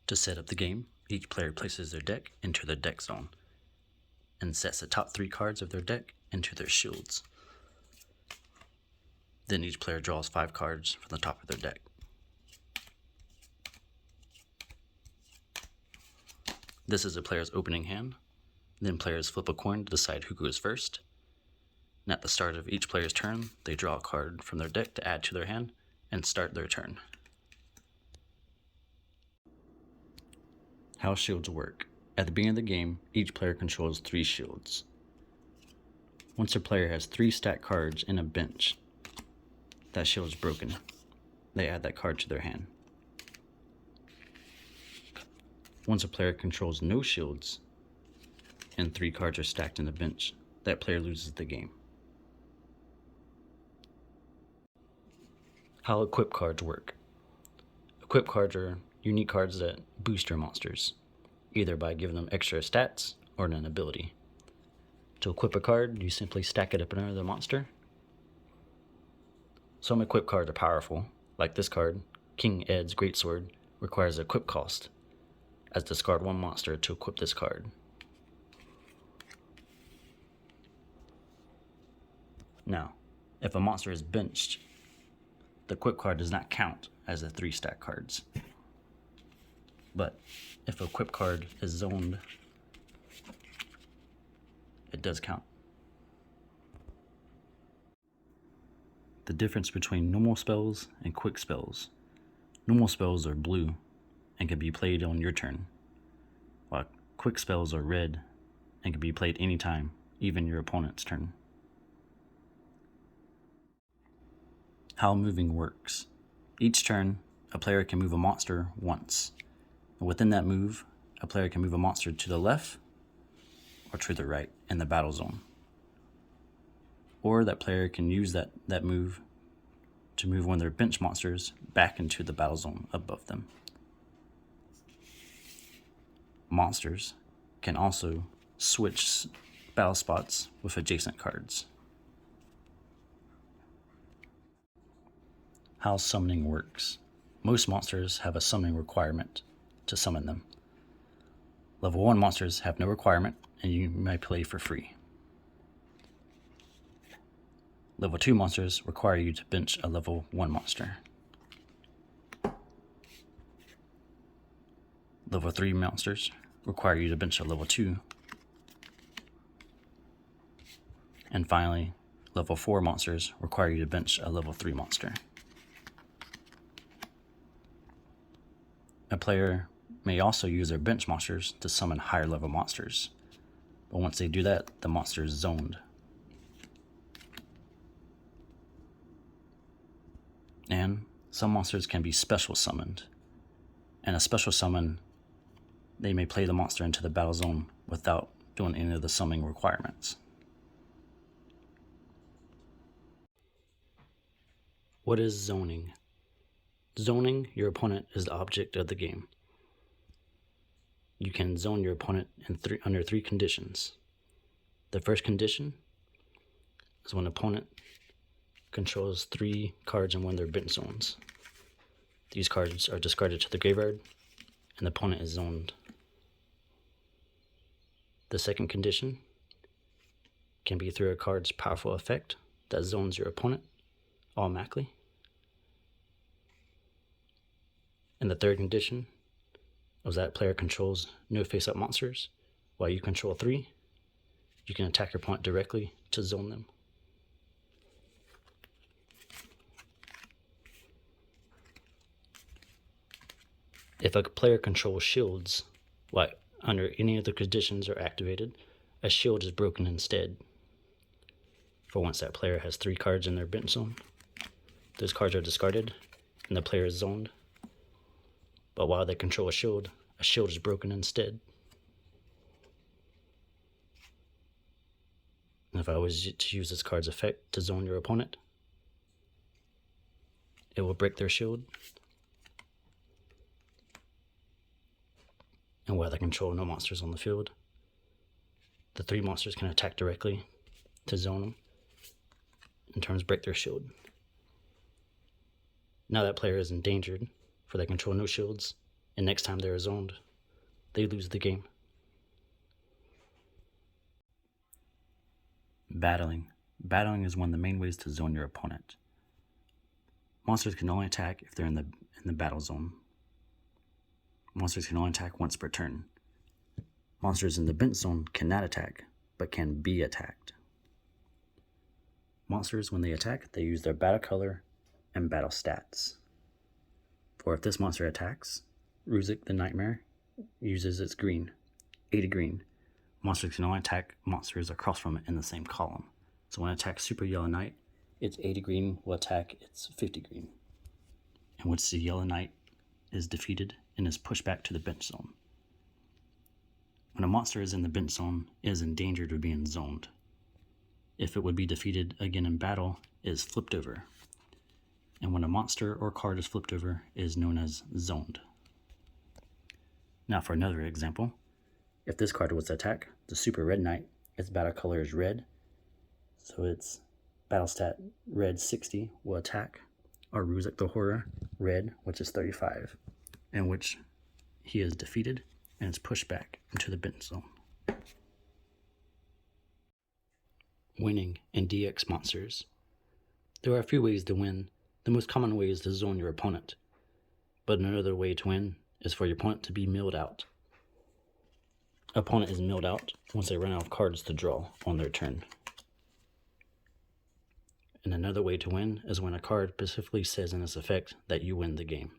To set up the game, each player places their deck into their deck zone and sets the top 3 cards of their deck into their shields. Then each player draws 5 cards from the top of their deck. This is a player's opening hand. Then players flip a coin to decide who goes first. And at the start of each player's turn, they draw a card from their deck to add to their hand and start their turn. How shields work. At the beginning of the game, each player controls 3 shields. Once a player has 3 stacked cards in a bench, that shield is broken. They add that card to their hand. Once a player controls no shields and 3 cards are stacked in the bench, that player loses the game. How equip cards work. Equip cards are unique cards that boost your monsters, either by giving them extra stats or an ability. To equip a card, you simply stack it up under the monster. Some equip cards are powerful, like this card, King Ed's Greatsword, requires an equip cost, as discard 1 monster to equip this card. Now, if a monster is benched, the equip card does not count as the 3 stack cards. But if a equip card is zoned, it does count. The difference between normal spells and quick spells. Normal spells are blue and can be played on your turn, while quick spells are red and can be played anytime, even your opponent's turn. How moving works. Each turn, a player can move a monster once. And within that move, a player can move a monster to the left or to the right in the battle zone. Or that player can use that move to move one of their bench monsters back into the battle zone above them. Monsters can also switch battle spots with adjacent cards. How summoning works. Most monsters have a summoning requirement to summon them. Level 1 monsters have no requirement and you may play for free. Level 2 monsters require you to bench a level 1 monster. Level 3 monsters require you to bench a level 2. And finally, level 4 monsters require you to bench a level 3 monster. A player may also use their bench monsters to summon higher level monsters, but once they do that, the monster is zoned. And some monsters can be special summoned. And a special summon, they may play the monster into the battle zone without doing any of the summoning requirements. What is zoning? Zoning your opponent is the object of the game. You can zone your opponent under 3 conditions. The first condition is when an opponent controls 3 cards in one of their bench zones. These cards are discarded to the graveyard and the opponent is zoned. The second condition can be through a card's powerful effect that zones your opponent automatically. And the third condition is that player controls no face-up monsters, while you control 3. You can attack your opponent directly to zone them. If a player controls shields, while under any of the conditions are activated, a shield is broken instead. For once that player has 3 cards in their bench zone, those cards are discarded and the player is zoned. But while they control a shield is broken instead. And if I was to use this card's effect to zone your opponent, it will break their shield. And while they control no monsters on the field, the 3 monsters can attack directly to zone them, in turn break their shield. Now that player is endangered, for they control no shields, and next time they're zoned, they lose the game. Battling. Battling is one of the main ways to zone your opponent. Monsters can only attack if they're in the battle zone. Monsters can only attack once per turn. Monsters in the bench zone cannot attack, but can be attacked. Monsters, when they attack, they use their battle color and battle stats. For if this monster attacks, Ruzik the Nightmare uses its green, 80 green. Monsters can only attack monsters across from it in the same column. So when it attacks Super Yellow Knight, its 80 green will attack its 50 green, in which the Yellow Knight is defeated and is pushed back to the bench zone. When a monster is in the bench zone, it is in danger of being zoned. If it would be defeated again in battle, it is flipped over. And when a monster or card is flipped over, it is known as zoned. Now for another example, if this card was to attack the Super Red Knight, its battle color is red, so its battle stat red 60 will attack our Ruzik the Horror red, which is 35, in which he is defeated and is pushed back into the bench zone. Winning in DX Monsters. There are a few ways to win. The most common way is to zone your opponent, but another way to win is for your opponent to be milled out. Opponent is milled out once they run out of cards to draw on their turn. And another way to win is when a card specifically says in its effect that you win the game.